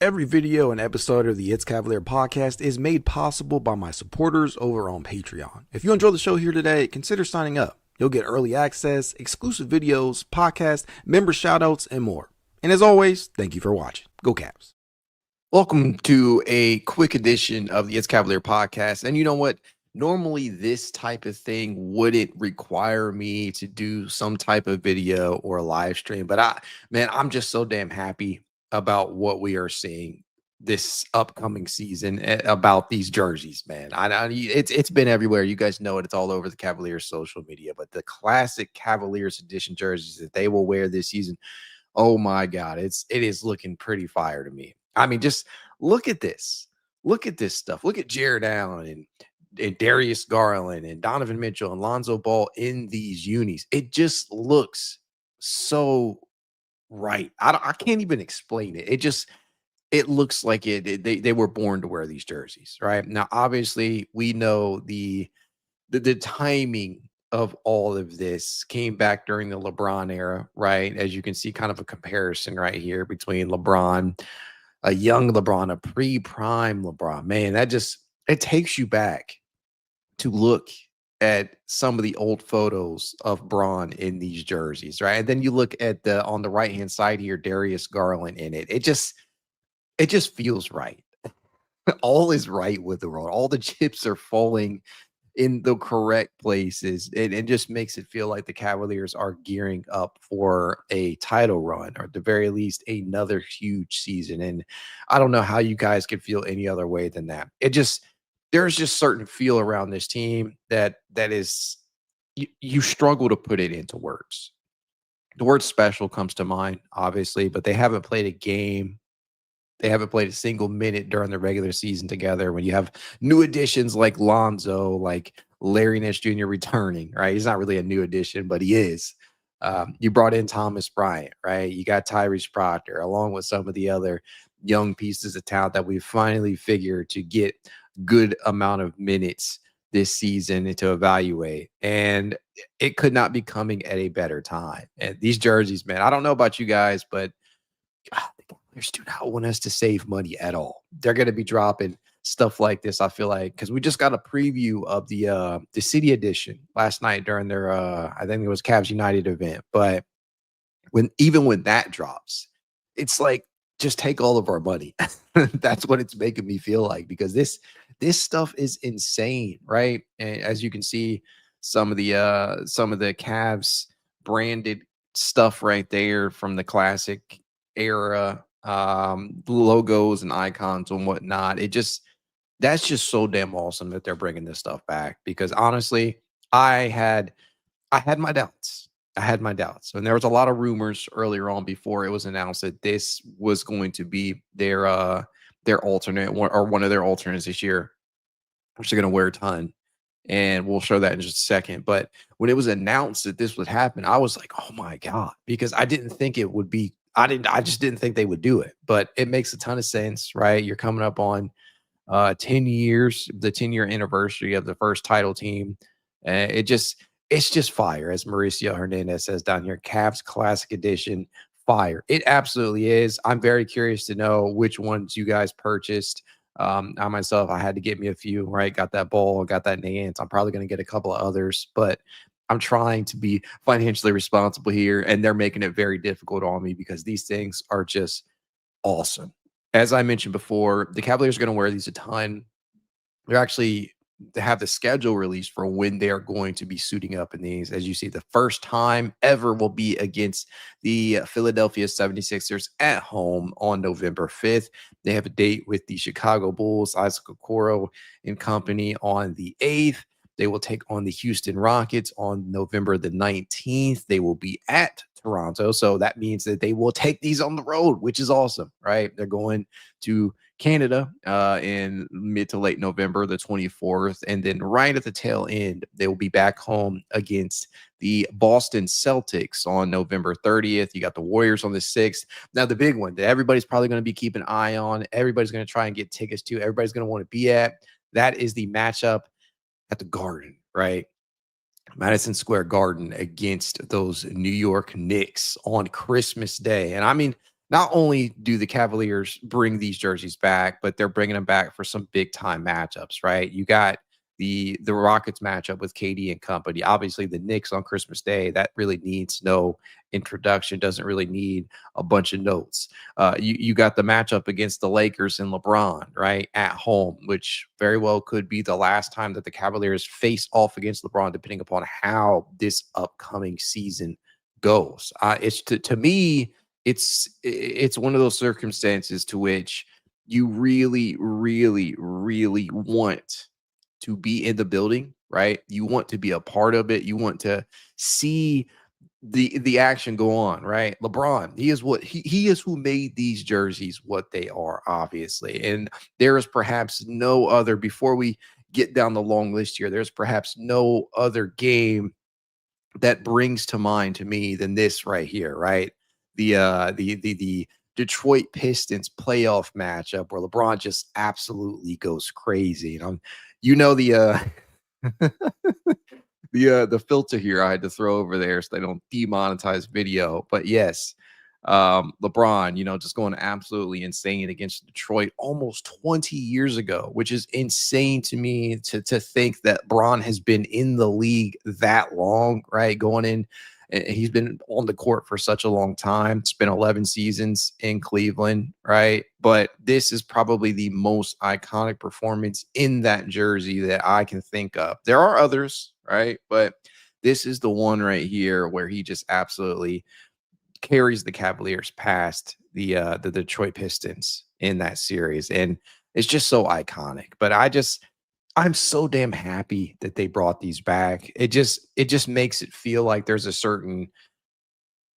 Every video and episode of the It's Cavalier podcast is made possible by my supporters over on Patreon. If you enjoy the show here today, consider signing up. You'll get early access, exclusive videos, podcasts, member shoutouts, and more. And as always, thank you for watching. Go Cavs. Welcome to a quick edition of the It's Cavalier podcast. And you know what? Normally, this type of thing wouldn't require me to do some type of video or a live stream. But I'm just so damn happy about what we are seeing this upcoming season about these jerseys, man. It's been everywhere. You guys know it. It's all over the Cavaliers social media. But the classic Cavaliers edition jerseys that they will wear this season, oh my God, it is looking pretty fire to me. I mean, just look at this. Look at this stuff. Look at Jarrett and Darius Garland and Donovan Mitchell and Lonzo Ball in these unis. It just looks so right. I can't even explain it. It looks like they were born to wear these jerseys, right? Now, obviously, we know the timing of all of this came back during the LeBron era, right? As you can see, kind of a comparison right here between LeBron, a young LeBron, a pre-prime LeBron. Man, it takes you back to look at some of the old photos of Braun in these jerseys, right? And then you look at on the right-hand side here, Darius Garland in it. It just feels right. All is right with the world. All the chips are falling in the correct places. It just makes it feel like the Cavaliers are gearing up for a title run, or at the very least, another huge season. And I don't know how you guys could feel any other way than that. There's just certain feel around this team that is you struggle to put it into words. The word special comes to mind, obviously, but they haven't played a game. They haven't played a single minute during the regular season together. When you have new additions like Lonzo, like Larry Nance Jr. returning, right? He's not really a new addition, but he is. You brought in Thomas Bryant, right? You got Tyrese Proctor, along with some of the other young pieces of talent that we finally figured to get good amount of minutes this season to evaluate. And it could not be coming at a better time. And these jerseys, man, I don't know about you guys, but the Cavaliers do not want us to save money at all. They're going to be dropping stuff like this, I feel like, because we just got a preview of the City Edition last night during their I think it was Cavs United event. But even when that drops, it's like, just take all of our money. That's what it's making me feel like, because this stuff is insane, right? And as you can see, some of the Cavs branded stuff right there from the classic era, logos and icons and whatnot. That's just so damn awesome that they're bringing this stuff back, because honestly, I had my doubts. And there was a lot of rumors earlier on before it was announced that this was going to be their alternate, or one of their alternates this year, which they're going to wear a ton. And we'll show that in just a second. But when it was announced that this would happen, I was like, oh my God, because I didn't think it would be, I just didn't think they would do it. But it makes a ton of sense, right? You're coming up on 10 years, the 10-year anniversary of the first title team. It's just fire, as Mauricio Hernandez says down here. Cavs Classic Edition, fire. It absolutely is. I'm very curious to know which ones you guys purchased. I myself, I had to get me a few, right? Got that Ball, got that Nance. I'm probably going to get a couple of others, but I'm trying to be financially responsible here, and they're making it very difficult on me because these things are just awesome. As I mentioned before, the Cavaliers are going to wear these a ton. They have the schedule released for when they are going to be suiting up in these. As you see, the first time ever will be against the Philadelphia 76ers at home on November 5th. They have a date with the Chicago Bulls, Isaac Okoro and company, on the 8th. They will take on the Houston Rockets on November the 19th. They will be at Toronto. So that means that they will take these on the road, which is awesome, right? They're going to Canada in mid to late November, the 24th. And then right at the tail end, they will be back home against the Boston Celtics on November 30th. You got the Warriors on the 6th. Now, the big one that everybody's probably going to be keeping an eye on, everybody's going to try and get tickets to, everybody's going to want to be at, that is the matchup at the Garden, right? Madison Square Garden against those New York Knicks on Christmas Day. And I mean, not only do the Cavaliers bring these jerseys back, but they're bringing them back for some big time matchups, right? You got the Rockets matchup with KD and company. Obviously, the Knicks on Christmas Day, that really needs no introduction, doesn't really need a bunch of notes. You got the matchup against the Lakers and LeBron, right, at home, which very well could be the last time that the Cavaliers face off against LeBron, depending upon how this upcoming season goes. It's to me, it's one of those circumstances to which you really, really, really want to be in the building, right? You want to be a part of it. You want to see the action go on, right? LeBron, he is who made these jerseys what they are, obviously. And there is perhaps no other, before we get down the long list here, there's perhaps no other game that brings to mind to me than this right here, right? The Detroit Pistons playoff matchup where LeBron just absolutely goes crazy. You know the filter here I had to throw over there so they don't demonetize video. But yes, LeBron, just going absolutely insane against Detroit almost 20 years ago, which is insane to me to think that Bron has been in the league that long, right? Going in, and he's been on the court for such a long time. It's been 11 seasons in Cleveland, right? But this is probably the most iconic performance in that jersey that I can think of. There are others, right? But this is the one right here where he just absolutely carries the Cavaliers past the Detroit Pistons in that series, and it's just so iconic. But I'm so damn happy that they brought these back. It just makes it feel like there's a certain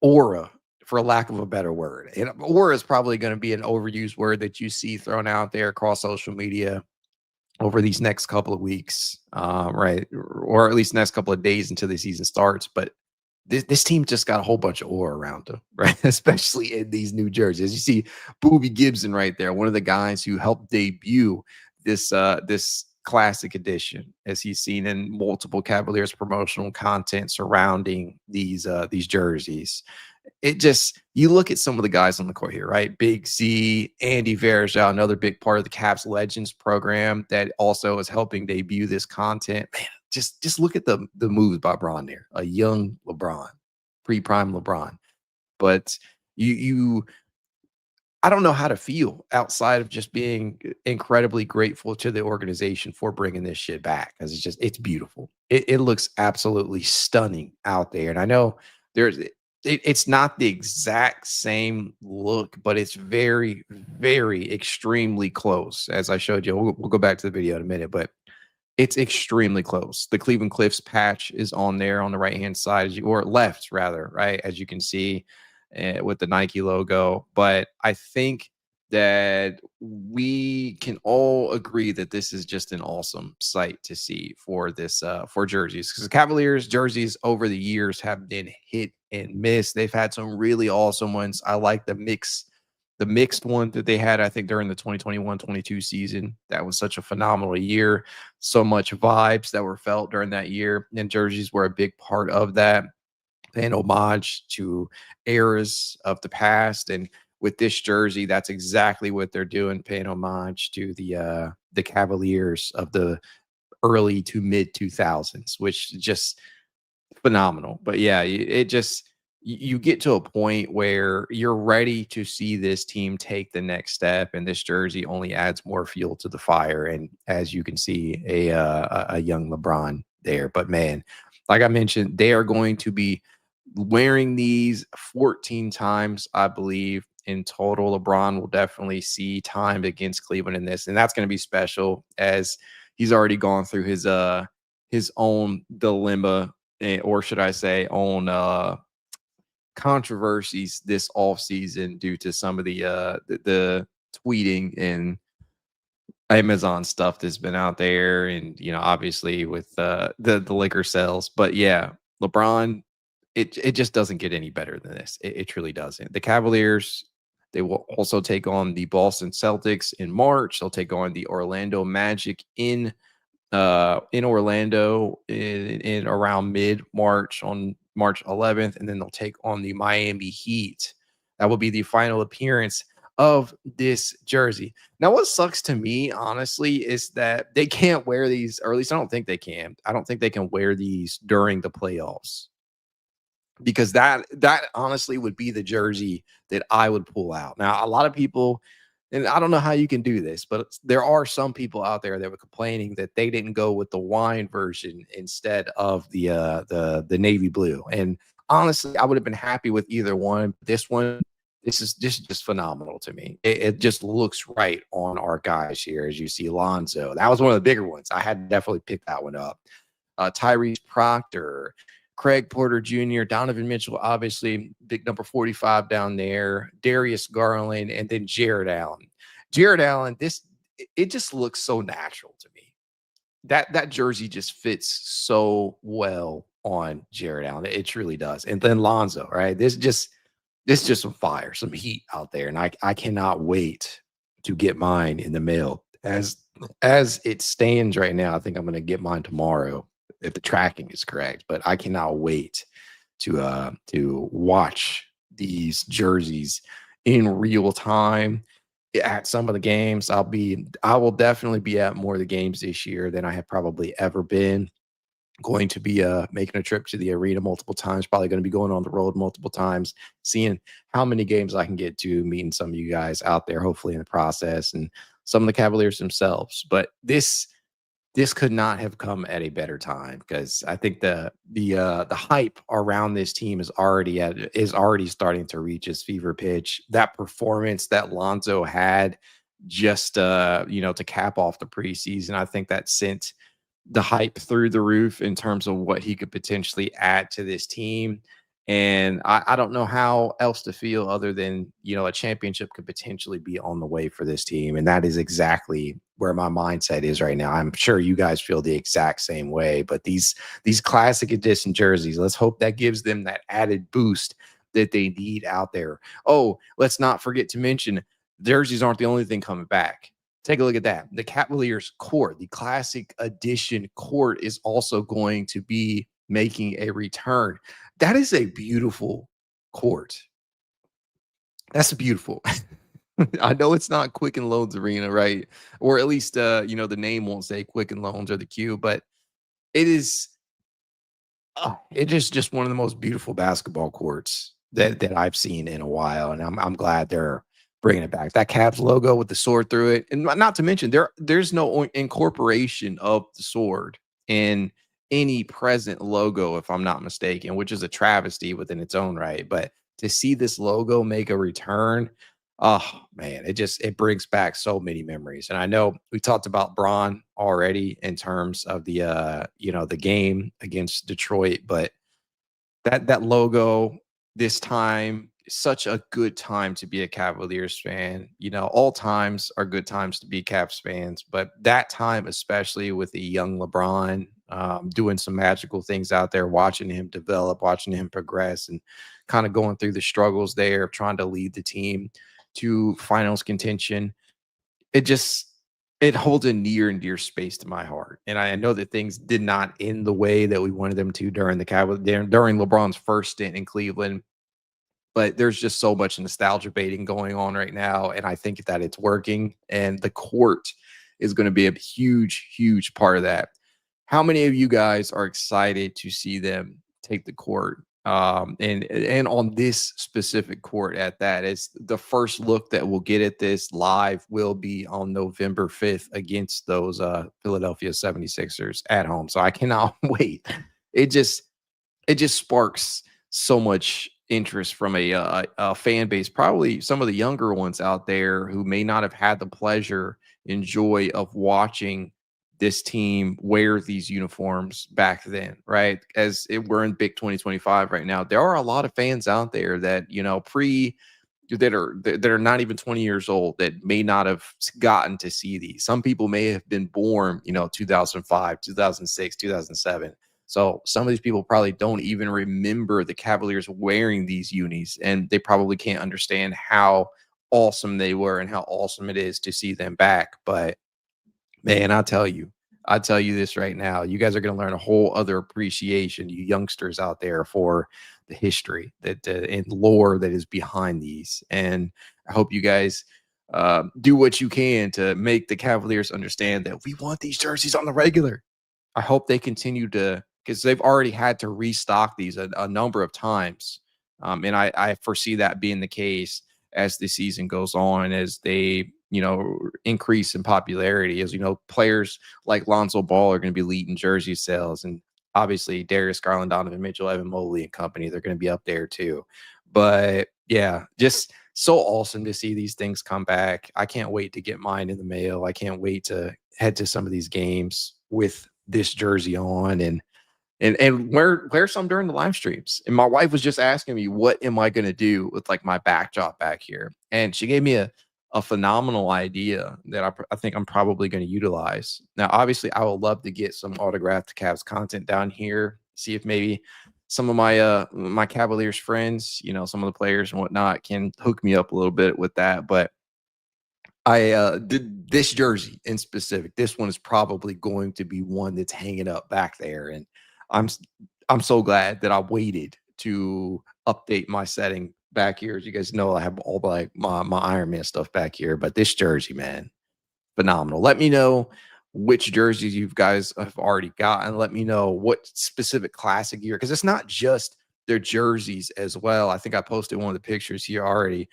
aura, for lack of a better word. And aura is probably going to be an overused word that you see thrown out there across social media over these next couple of weeks, right? Or at least next couple of days until the season starts. But this team just got a whole bunch of aura around them, right? Especially in these new jerseys. You see Boobie Gibson right there, one of the guys who helped debut this classic edition, as he's seen in multiple Cavaliers promotional content surrounding these jerseys. It just, you look at some of the guys on the court here, right? Big Z, Andy Varejao, another big part of the Cavs Legends program that also is helping debut this content. Man, just look at the moves by Bron there. A young LeBron, pre-prime LeBron. But you I don't know how to feel outside of just being incredibly grateful to the organization for bringing this shit back, because it's beautiful. It looks absolutely stunning out there. And I know it's not the exact same look, but it's very, very extremely close. As I showed you, we'll go back to the video in a minute, but it's extremely close. The Cleveland Cliffs patch is on there on the right-hand side, or left rather, right? As you can see, with the Nike logo. But I think that we can all agree that this is just an awesome sight to see for this for jerseys, because the Cavaliers jerseys over the years have been hit and miss. They've had some really awesome ones. I like the mixed one that they had, I think, during the 2021-22 season. That was such a phenomenal year. So much vibes that were felt during that year, and jerseys were a big part of that, paying homage to eras of the past. And with this jersey, that's exactly what they're doing, paying homage to the Cavaliers of the early to mid 2000s, which is just phenomenal. But yeah, it just, you get to a point where you're ready to see this team take the next step, and this jersey only adds more fuel to the fire. And as you can see, a young LeBron there. But man, like I mentioned, they are going to be wearing these 14 times, I believe, in total. LeBron will definitely see time against Cleveland in this, and that's going to be special, as he's already gone through his own dilemma, or should I say, own controversies this off season due to some of the tweeting and Amazon stuff that's been out there, and obviously with the liquor sales. But yeah, LeBron, it just doesn't get any better than this. It truly doesn't. The Cavaliers, they will also take on the Boston Celtics in March. They'll take on the Orlando Magic in Orlando in around mid-March, on March 11th, and then they'll take on the Miami Heat That will be the final appearance of this jersey. Now, what sucks to me, honestly, is that they can't wear these, or at least I don't think they can. I don't think they can wear these during the playoffs, because that honestly would be the jersey that I would pull out. Now, a lot of people, and I don't know how you can do this, but there are some people out there that were complaining that they didn't go with the wine version instead of the navy blue. And honestly, I would have been happy with either one. This one, this is just phenomenal to me. It just looks right on our guys here, as you see Lonzo. That was one of the bigger ones. I had definitely picked that one up. Tyrese Proctor, Craig Porter Jr., Donovan Mitchell, obviously big number 45 down there, Darius Garland, and then Jarrett Allen. Jarrett Allen, it just looks so natural to me. That jersey just fits so well on Jarrett Allen. It truly does. And then Lonzo, right? This just some fire, some heat out there. And I cannot wait to get mine in the mail. As it stands right now, I think I'm going to get mine tomorrow, if the tracking is correct. But I cannot wait to watch these jerseys in real time at some of the games. I will definitely be at more of the games this year than I have probably ever been. Going to be making a trip to the arena multiple times, probably going to be going on the road multiple times, seeing how many games I can get to, meeting some of you guys out there, hopefully in the process, and some of the Cavaliers themselves. But this could not have come at a better time, because I think the hype around this team is already starting to reach its fever pitch. That performance that Lonzo had just to cap off the preseason, I think that sent the hype through the roof in terms of what he could potentially add to this team. And I don't know how else to feel other than, a championship could potentially be on the way for this team. And that is exactly where my mindset is right now. I'm sure you guys feel the exact same way, but these classic edition jerseys, let's hope that gives them that added boost that they need out there. Oh, let's not forget to mention, jerseys aren't the only thing coming back. Take a look at that. The Cavaliers court, the classic edition court, is also going to be making a return. That is a beautiful court. That's beautiful. I know it's not Quicken Loans Arena, right? Or at least, the name won't say Quicken Loans or the Q, but it is. It is just one of the most beautiful basketball courts that I've seen in a while, and I'm glad they're bringing it back. That Cavs logo with the sword through it, and not to mention there's no incorporation of the sword in any present logo, if I'm not mistaken, which is a travesty within its own right. But to see this logo make a return, oh man, it brings back so many memories. And I know we talked about Bron already in terms of the game against Detroit, but that logo this time, such a good time to be a Cavaliers fan. All times are good times to be Cavs fans, but that time, especially with the young LeBron doing some magical things out there, watching him develop, watching him progress, and kind of going through the struggles there of trying to lead the team to finals contention. It holds a near and dear space to my heart. And I know that things did not end the way that we wanted them to during LeBron's first stint in Cleveland. But there's just so much nostalgia baiting going on right now, and I think that it's working. And the court is going to be a huge, huge part of that. How many of you guys are excited to see them take the court? And on this specific court at that, it's the first look that we'll get at this live will be on November 5th against those Philadelphia 76ers at home. So I cannot wait. It just sparks so much interest from a fan base, probably some of the younger ones out there who may not have had the pleasure and joy of watching this team wear these uniforms back then, right? We're in big 2025 right now. There are a lot of fans out there that, that are not even 20 years old that may not have gotten to see these. Some people may have been born, 2005, 2006, 2007. So some of these people probably don't even remember the Cavaliers wearing these unis, and they probably can't understand how awesome they were and how awesome it is to see them back. But man, I tell you, I tell you this right now, you guys are going to learn a whole other appreciation, you youngsters out there, for the history that and lore that is behind these. And I hope you guys do what you can to make the Cavaliers understand that we want these jerseys on the regular. I hope they continue to, because they've already had to restock these a number of times. And I foresee that being the case as the season goes on, as they, increase in popularity, as players like Lonzo Ball are going to be leading jersey sales. And obviously Darius, Garland, Donovan, Mitchell, Evan Mobley and company, they're going to be up there too. But yeah, just so awesome to see these things come back. I can't wait to get mine in the mail. I can't wait to head to some of these games with this jersey on and wear some during the live streams. And my wife was just asking me, what am I going to do with like my backdrop back here? And she gave me a phenomenal idea that I think I'm probably going to utilize. Now, obviously, I would love to get some autographed Cavs content down here. See if maybe some of my Cavaliers friends, some of the players and whatnot, can hook me up a little bit with that. But I did this jersey in specific. This one is probably going to be one that's hanging up back there, and I'm so glad that I waited to update my setting back here. As you guys know, I have all like my Iron Man stuff back here, but this jersey, man, phenomenal. Let me know which jerseys you guys have already gotten. Let me know what specific classic year, because it's not just their jerseys as well. I think I posted one of the pictures here already.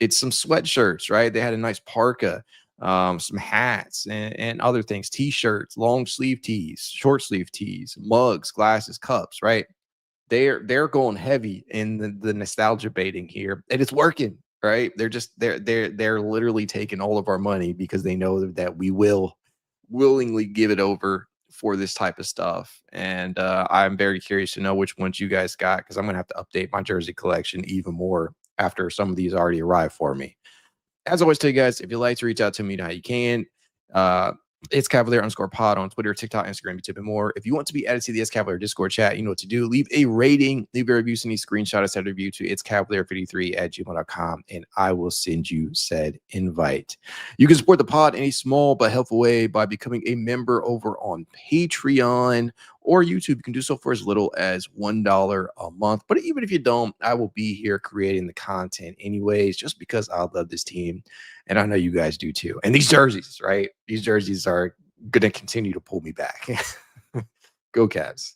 It's some sweatshirts, right? They had a nice parka, some hats and other things, t-shirts, long sleeve tees, short sleeve tees, mugs, glasses, cups, right? They're going heavy in the nostalgia baiting here, and it's working, right? They're literally taking all of our money because they know that we will willingly give it over for this type of stuff. And I'm very curious to know which ones you guys got, because I'm gonna have to update my jersey collection even more after some of these already arrived for me. As always, tell you guys, if you'd like to reach out to me, you know how you can. It's Cavalier_pod on Twitter, TikTok, Instagram, YouTube, and more. If you want to be added to the It's Cavalier Discord chat, you know what to do. Leave a rating, leave a review, send me a screenshot of said review to itscavalier53@gmail.com, and I will send you said invite. You can support the pod in a small but helpful way by becoming a member over on Patreon or YouTube. You can do so for as little as $1 a month. But even if you don't, I will be here creating the content anyways, just because I love this team. And I know you guys do too. And these jerseys, right? These jerseys are going to continue to pull me back. Go Cavs.